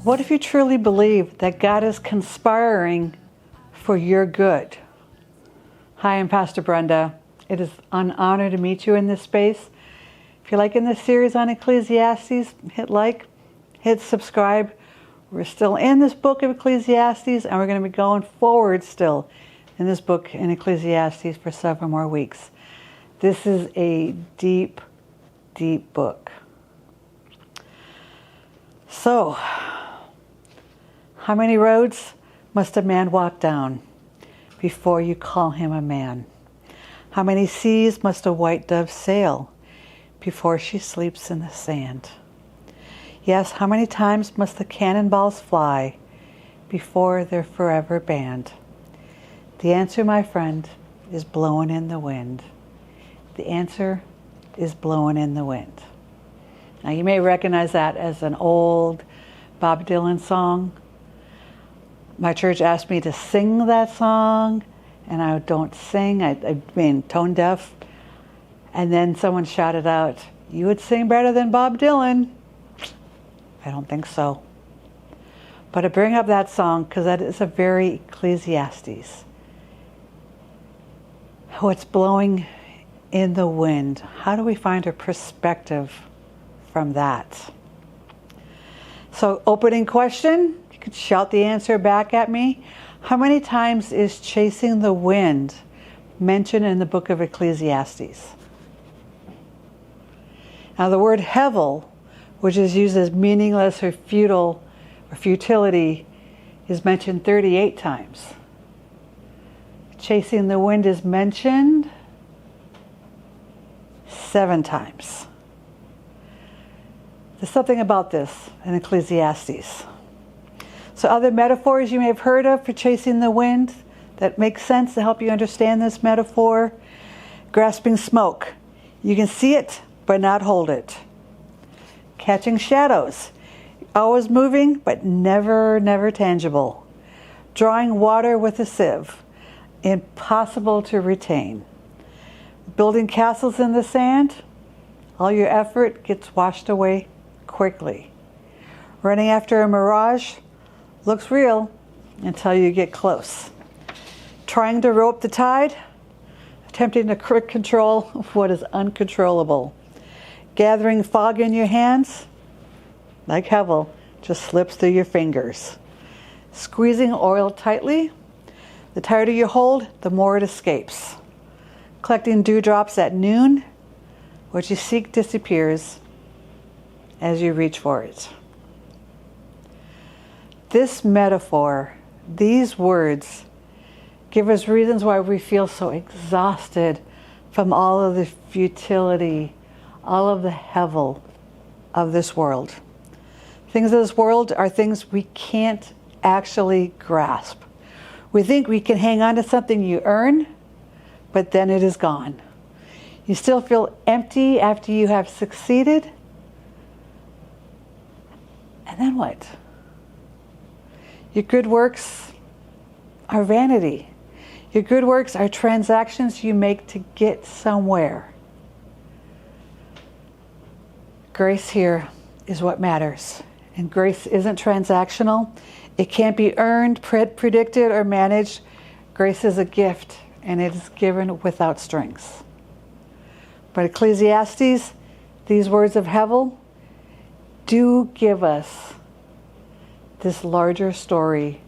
What if you truly believe that God is conspiring for your good? Hi, I'm Pastor Brenda. It is an honor to meet you in this space. If you're liking this series on Ecclesiastes, hit like, hit subscribe. We're still in this book of Ecclesiastes, and we're going to be going forward still in this book in Ecclesiastes for several more weeks. This is a deep, deep book. So, how many roads must a man walk down before you call him a man? How many seas must a white dove sail before she sleeps in the sand? Yes, how many times must the cannonballs fly before they're forever banned? The answer, my friend, is blowing in the wind. The answer is blowing in the wind. Now, you may recognize that as an old Bob Dylan song. My church asked me to sing that song, and I don't sing. I've been tone deaf. And then someone shouted out, "You would sing better than Bob Dylan." I don't think so. But I bring up that song because that is a very Ecclesiastes. What's blowing in the wind? How do we find a perspective from that? So, opening question, you could shout the answer back at me. How many times is chasing the wind mentioned in the book of Ecclesiastes? Now, the word hevel, which is used as meaningless or futile or futility, is mentioned 38 times. Chasing the wind is mentioned 7 times. There's something about this in Ecclesiastes. So other metaphors you may have heard of for chasing the wind that make sense to help you understand this metaphor. Grasping smoke. You can see it, but not hold it. Catching shadows. Always moving, but never tangible. Drawing water with a sieve. Impossible to retain. Building castles in the sand. All your effort gets washed away quickly. Running after a mirage looks real until you get close. Trying to rope the tide, attempting to control what is uncontrollable. Gathering fog in your hands, like hevel, just slips through your fingers. Squeezing oil tightly, the tighter you hold, the more it escapes. Collecting dewdrops at noon, what you seek disappears as you reach for it. This metaphor, these words, give us reasons why we feel so exhausted from all of the futility, all of the hevel of this world. Things of this world are things we can't actually grasp. We think we can hang on to something you earn, but then it is gone. You still feel empty after you have succeeded. And then what? Your good works are vanity. Your good works are transactions you make to get somewhere. Grace here is what matters. And grace isn't transactional. It can't be earned, predicted, or managed. Grace is a gift, and it is given without strings. But Ecclesiastes, these words of hevel, do give us this larger story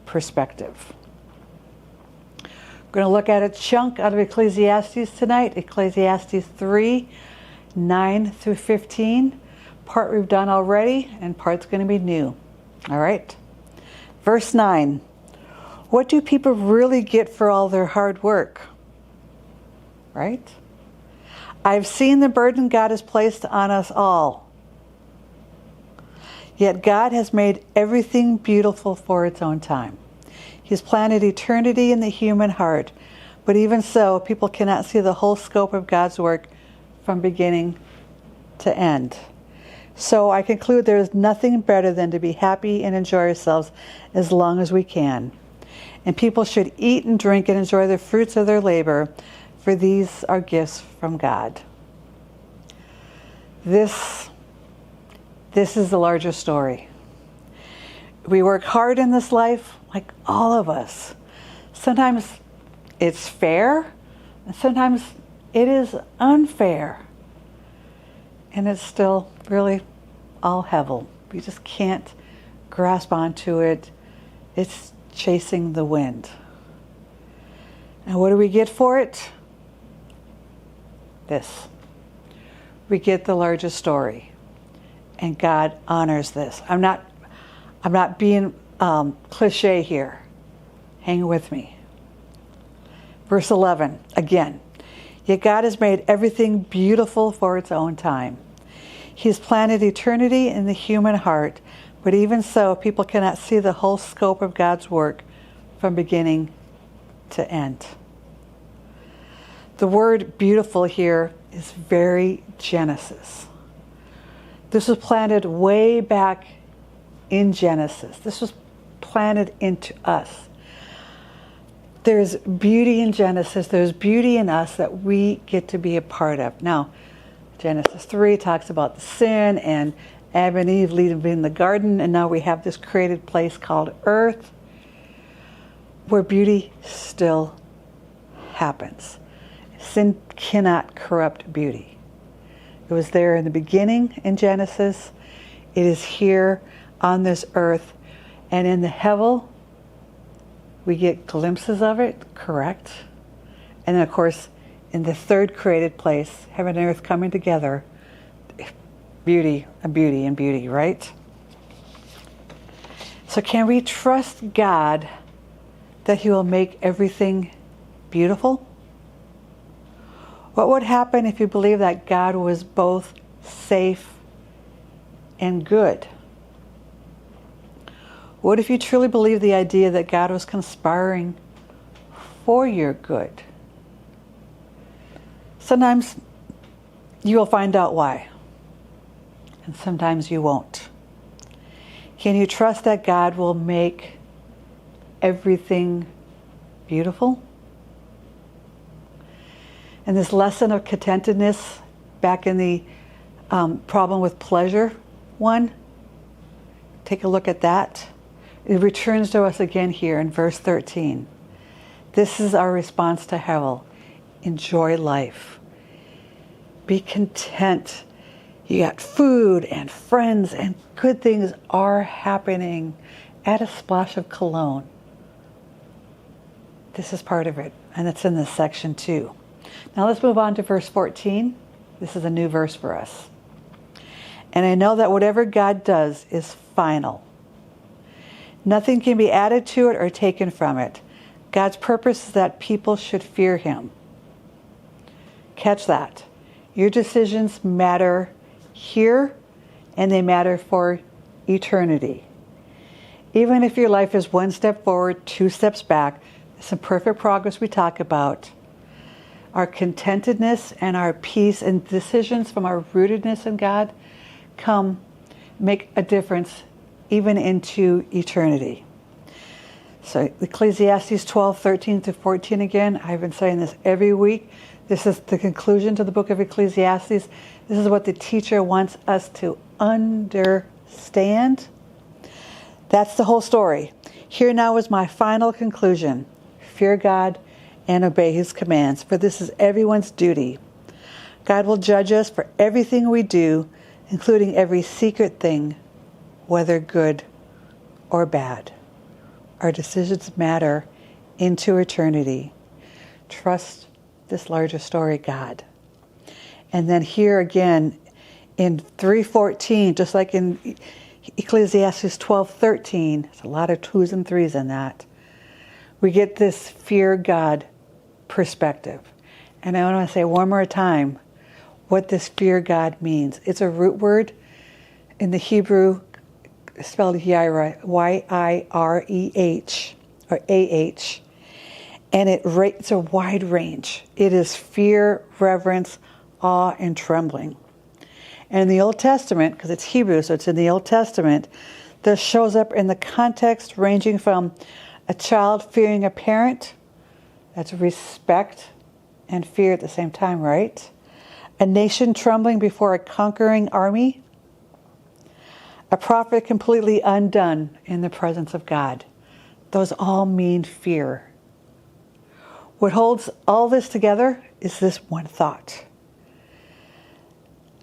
perspective. We're going to look at a chunk out of Ecclesiastes tonight, Ecclesiastes 3, 9 through 15. Part we've done already, and part's going to be new. All right. Verse 9. What do people really get for all their hard work? Right? I've seen the burden God has placed on us all. Yet God has made everything beautiful for its own time. He's planted eternity in the human heart. But even so, people cannot see the whole scope of God's work from beginning to end. So I conclude there is nothing better than to be happy and enjoy ourselves as long as we can. And people should eat and drink and enjoy the fruits of their labor, for these are gifts from God. This is the larger story. We work hard in this life, like all of us. Sometimes it's fair, and sometimes it is unfair. And it's still really all hevel. We just can't grasp onto it. It's chasing the wind. And what do we get for it? This. We get the larger story. And God honors this. I'm not being cliche here. Hang with me. Verse 11, again. Yet God has made everything beautiful for its own time. He has planted eternity in the human heart, but even so, people cannot see the whole scope of God's work from beginning to end. The word beautiful here is very Genesis. This was planted way back in Genesis. This was planted into us. There's beauty in Genesis. There's beauty in us that we get to be a part of. Now, Genesis 3 talks about the sin and Adam and Eve leaving the garden, and now we have this created place called earth where beauty still happens. Sin cannot corrupt beauty. It was there in the beginning in Genesis. It is here on this earth, and in the hevel, we get glimpses of it, correct? And then, of course, in the third created place, heaven and earth coming together, beauty and beauty and beauty, right? So can we trust God that He will make everything beautiful? What would happen if you believe that God was both safe and good? What if you truly believe the idea that God was conspiring for your good? Sometimes you will find out why, and sometimes you won't. Can you trust that God will make everything beautiful? And this lesson of contentedness, back in the problem with pleasure one, take a look at that. It returns to us again here in verse 13. This is our response to hevel. Enjoy life. Be content. You got food and friends and good things are happening. Add a splash of cologne. This is part of it, and it's in this section too. Now let's move on to verse 14. This is a new verse for us. And I know that whatever God does is final. Nothing can be added to it or taken from it. God's purpose is that people should fear Him. Catch that. Your decisions matter here, and they matter for eternity. Even if your life is one step forward, two steps back, some perfect progress we talk about, our contentedness and our peace and decisions from our rootedness in God make a difference even into eternity. So Ecclesiastes 12:13-14 again. I've been saying this every week. This is the conclusion to the book of Ecclesiastes. This is what the teacher wants us to understand. That's the whole story. Here now is my final conclusion. Fear God and obey His commands, for this is everyone's duty. God will judge us for everything we do, including every secret thing, whether good or bad. Our decisions matter into eternity. Trust this larger story, God. And then here again in 3:14, just like in Ecclesiastes 12:13, there's a lot of twos and threes in that. We get this fear God perspective. And I want to say one more time what this fear God means. It's a root word in the Hebrew, spelled Yireh, Y-I-R-E-H, or A-H. And it's a wide range. It is fear, reverence, awe, and trembling. And in the Old Testament, because it's Hebrew, so it's in the Old Testament, this shows up in the context ranging from a child fearing a parent, that's respect and fear at the same time, right? A nation trembling before a conquering army, A prophet completely undone in the presence of God. Those all mean fear. What holds all this together is this one thought.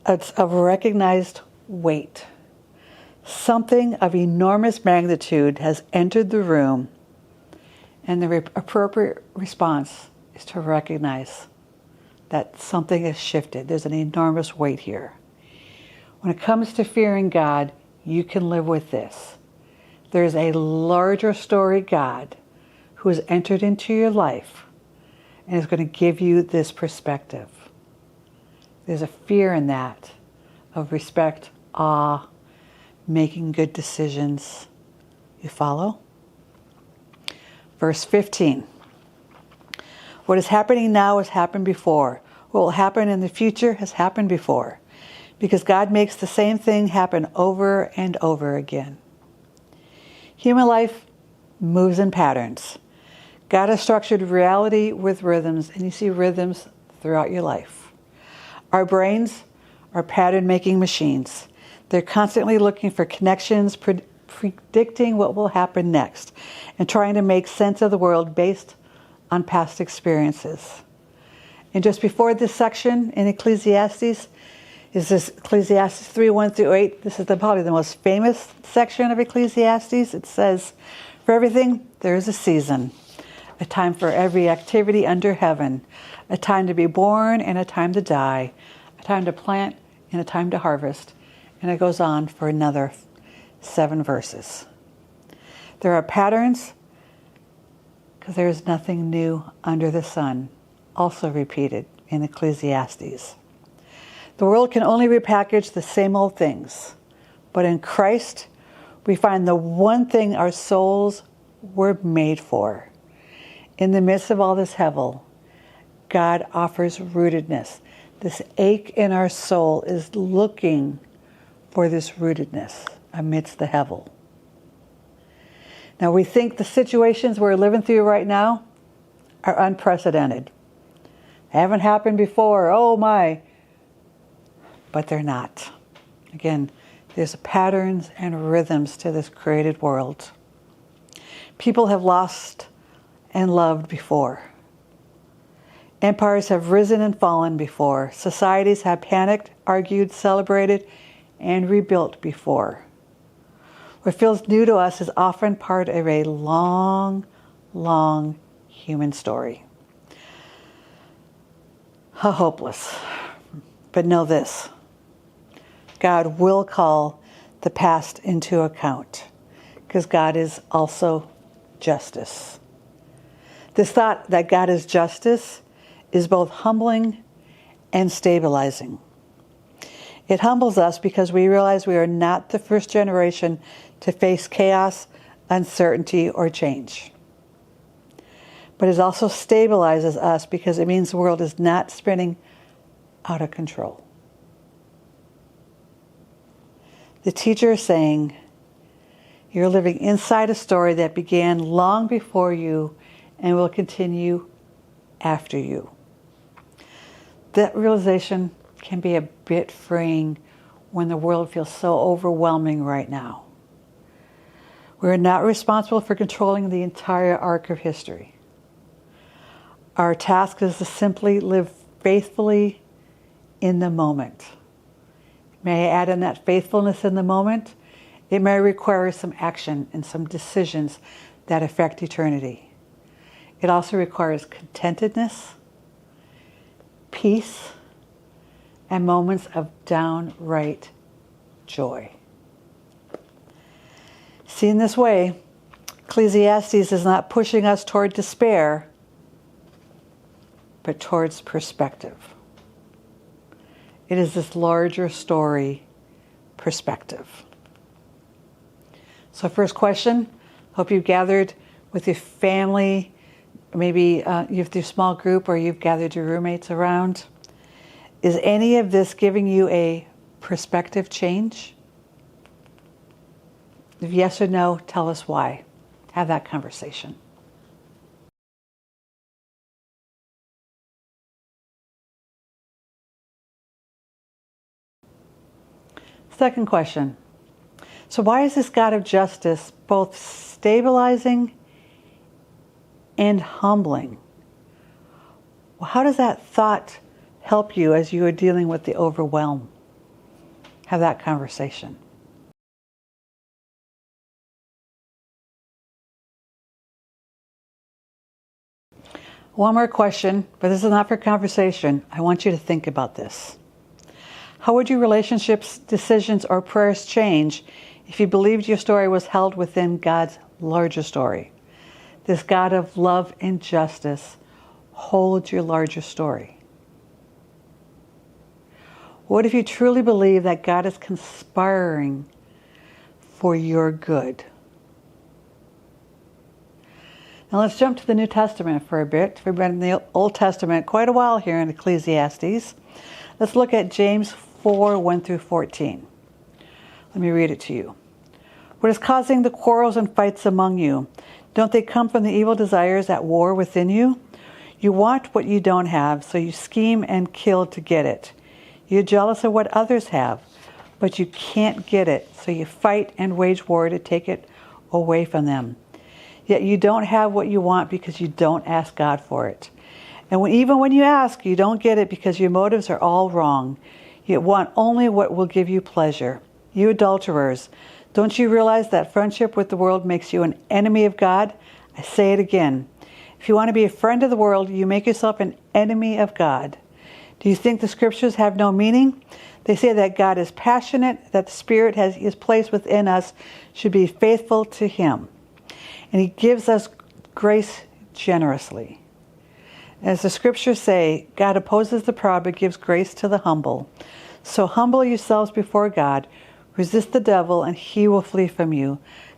It's of recognized weight. Something of enormous magnitude has entered the room, and the appropriate response is to recognize that something has shifted. There's an enormous weight here. When it comes to fearing God, you can live with this. There's a larger story God who has entered into your life and is going to give you this perspective. There's a fear in that of respect, awe, making good decisions. You follow? Verse 15. What is happening now has happened before. What will happen in the future has happened before. Because God makes the same thing happen over and over again. Human life moves in patterns. God has structured reality with rhythms, and you see rhythms throughout your life. Our brains are pattern-making machines. They're constantly looking for connections, predicting what will happen next, and trying to make sense of the world based on past experiences. And just before this section in Ecclesiastes, is this Ecclesiastes 3, 1 through 8. This is probably the most famous section of Ecclesiastes. It says, for everything, there is a season, a time for every activity under heaven, a time to be born and a time to die, a time to plant and a time to harvest. And it goes on for another 7 verses. There are patterns because there is nothing new under the sun, also repeated in Ecclesiastes. The world can only repackage the same old things, but in Christ, we find the one thing our souls were made for. In the midst of all this hevel, God offers rootedness. This ache in our soul is looking for this rootedness amidst the hevel. Now we think the situations we're living through right now are unprecedented. They haven't happened before, oh my. But they're not. Again, there's patterns and rhythms to this created world. People have lost and loved before. Empires have risen and fallen before. Societies have panicked, argued, celebrated, and rebuilt before. What feels new to us is often part of a long, long human story. How hopeless. But know this. God will call the past into account because God is also justice. This thought that God is justice is both humbling and stabilizing. It humbles us because we realize we are not the first generation to face chaos, uncertainty, or change. But it also stabilizes us because it means the world is not spinning out of control. The teacher is saying, you're living inside a story that began long before you and will continue after you. That realization can be a bit freeing when the world feels so overwhelming right now. We're not responsible for controlling the entire arc of history. Our task is to simply live faithfully in the moment. May I add in that faithfulness in the moment, it may require some action and some decisions that affect eternity. It also requires contentedness, peace, and moments of downright joy. Seen this way, Ecclesiastes is not pushing us toward despair, but towards perspective. It is this larger story perspective. So first question, hope you've gathered with your family, maybe you have your small group or you've gathered your roommates around. Is any of this giving you a perspective change? If yes or no, tell us why. Have that conversation. Second question. So why is this God of justice both stabilizing and humbling? Well, how does that thought help you as you are dealing with the overwhelm? Have that conversation. One more question, but this is not for conversation. I want you to think about this. How would your relationships, decisions, or prayers change if you believed your story was held within God's larger story? This God of love and justice holds your larger story. What if you truly believe that God is conspiring for your good? Now let's jump to the New Testament for a bit. We've been in the Old Testament quite a while here in Ecclesiastes. Let's look at James 4, 1 through 14. Let me read it to you. What is causing the quarrels and fights among you? Don't they come from the evil desires at war within you? You want what you don't have, so you scheme and kill to get it. You're jealous of what others have, but you can't get it, so you fight and wage war to take it away from them. Yet you don't have what you want because you don't ask God for it. And even when you ask, you don't get it because your motives are all wrong. You want only what will give you pleasure. You adulterers, don't you realize that friendship with the world makes you an enemy of God? I say it again. If you want to be a friend of the world, you make yourself an enemy of God. Do you think the scriptures have no meaning? They say that God is passionate, that the Spirit has His place within us, should be faithful to Him. And He gives us grace generously. As the scriptures say, God opposes the proud but gives grace to the humble. So humble yourselves before God, resist the devil and he will flee from you.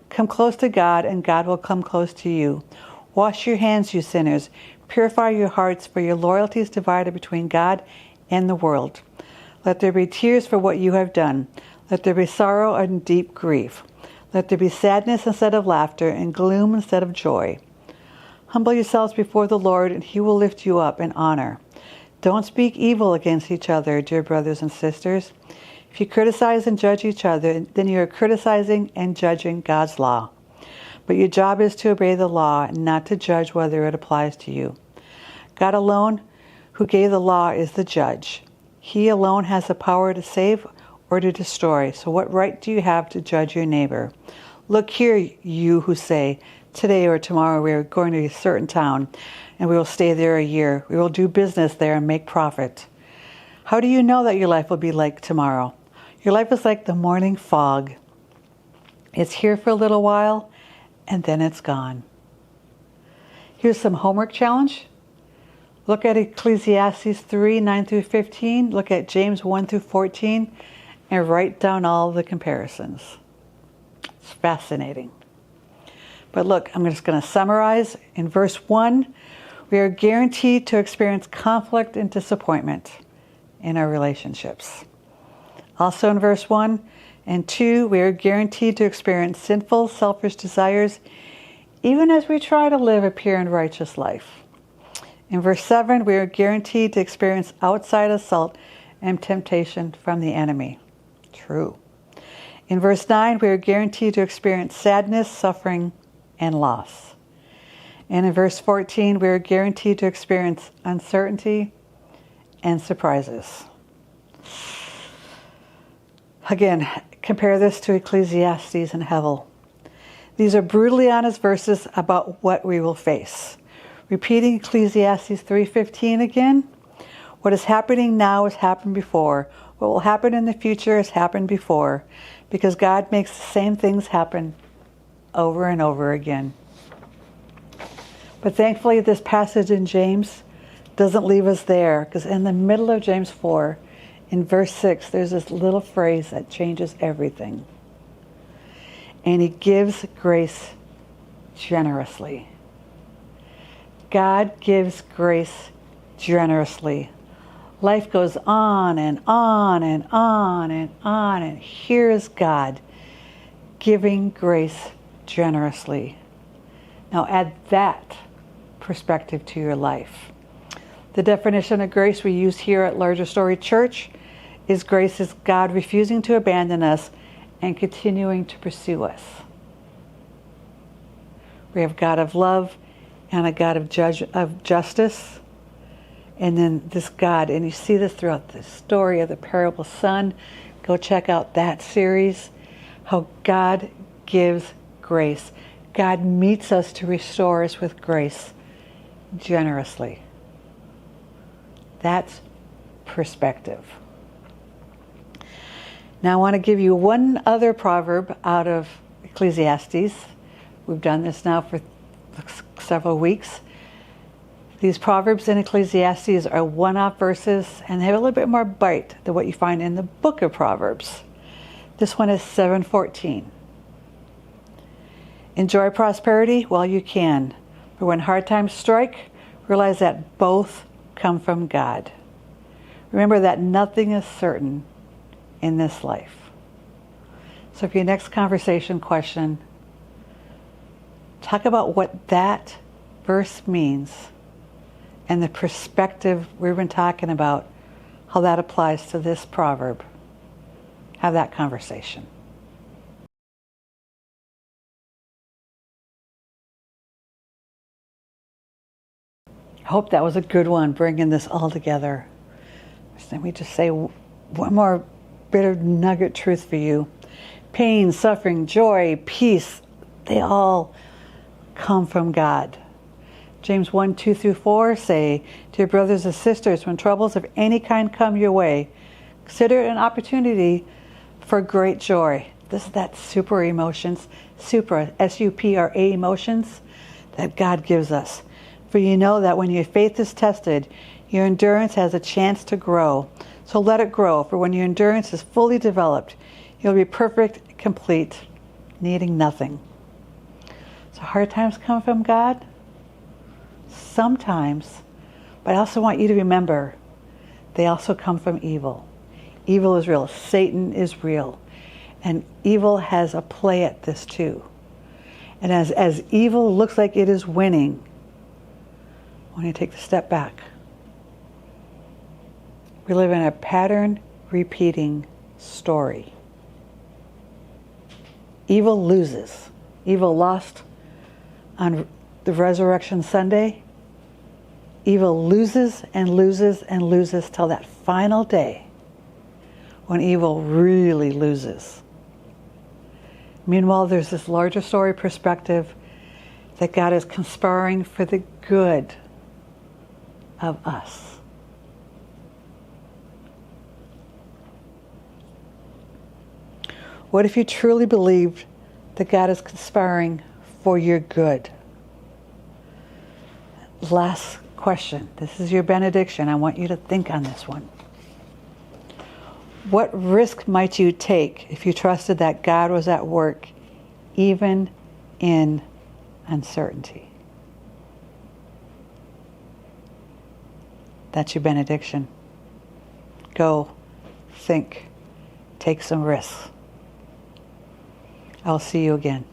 Come close to God and God will come close to you. Wash your hands, you sinners. Purify your hearts, for your loyalty is divided between God and the world. Let there be tears for what you have done. Let there be sorrow and deep grief. Let there be sadness instead of laughter and gloom instead of joy. Humble yourselves before the Lord, and He will lift you up in honor. Don't speak evil against each other, dear brothers and sisters. If you criticize and judge each other, then you are criticizing and judging God's law. But your job is to obey the law and not to judge whether it applies to you. God alone, who gave the law, is the judge. He alone has the power to save or to destroy. So what right do you have to judge your neighbor? Look here, you who say, today or tomorrow we are going to a certain town, and we will stay there a year. We will do business there and make profit. How do you know that your life will be like tomorrow? Your life is like the morning fog. It's here for a little while, and then it's gone. Here's some homework challenge. Look at Ecclesiastes 3, 9 through 15. Look at James 1 through 14, and write down all the comparisons. It's fascinating. But look, I'm just going to summarize. In verse 1, we are guaranteed to experience conflict and disappointment in our relationships. Also in verse 1 and 2, we are guaranteed to experience sinful, selfish desires, even as we try to live a pure and righteous life. In verse 7, we are guaranteed to experience outside assault and temptation from the enemy. True. In verse 9, we are guaranteed to experience sadness, suffering, and loss. And in verse 14, we are guaranteed to experience uncertainty and surprises. Again, compare this to Ecclesiastes and Hevel. These are brutally honest verses about what we will face. Repeating Ecclesiastes 3:15 again, what is happening now has happened before. What will happen in the future has happened before, because God makes the same things happen over and over again. But thankfully, this passage in James doesn't leave us there, because in the middle of James 4, in verse 6, there's this little phrase that changes everything. And He gives grace generously. God gives grace generously. Life goes on and on and on and on, and here is God giving grace generously. Now add that perspective to your life. The definition of grace we use here at Larger Story Church is grace is God refusing to abandon us and continuing to pursue us. We have a God of love and a God of justice. And then this God, and you see this throughout the story of the parable son. Go check out that series. How God gives grace. God meets us to restore us with grace generously. That's perspective. Now I want to give you one other proverb out of Ecclesiastes. We've done this now for several weeks. These proverbs in Ecclesiastes are one-off verses and they have a little bit more bite than what you find in the book of Proverbs. This one is 7:14. Enjoy prosperity while you can, for when hard times strike, realize that both come from God. Remember that nothing is certain in this life. So for your next conversation question, talk about what that verse means and the perspective we've been talking about, how that applies to this proverb. Have that conversation. I hope that was a good one, bringing this all together. Let me just say one more bit of nugget truth for you. Pain, suffering, joy, peace, they all come from God. James 1:2-4 say, "Dear brothers and sisters, when troubles of any kind come your way, consider it an opportunity for great joy." This is that super emotions, S-U-P-R-A emotions that God gives us. For you know that when your faith is tested, your endurance has a chance to grow. So let it grow, for when your endurance is fully developed, you'll be perfect, complete, needing nothing. So hard times come from God? Sometimes, but I also want you to remember, they also come from evil. Evil is real. Satan is real. And evil has a play at this too. And as evil looks like it is winning, I want you to take the step back. We live in a pattern repeating story. Evil loses. Evil lost on the Resurrection Sunday. Evil loses and loses and loses till that final day when evil really loses. Meanwhile, there's this larger story perspective that God is conspiring for the good of us. What if you truly believed that God is conspiring for your good? Last question. This is your benediction. I want you to think on this one. What risk might you take if you trusted that God was at work even in uncertainty? That's your benediction. Go, think, take some risks. I'll see you again.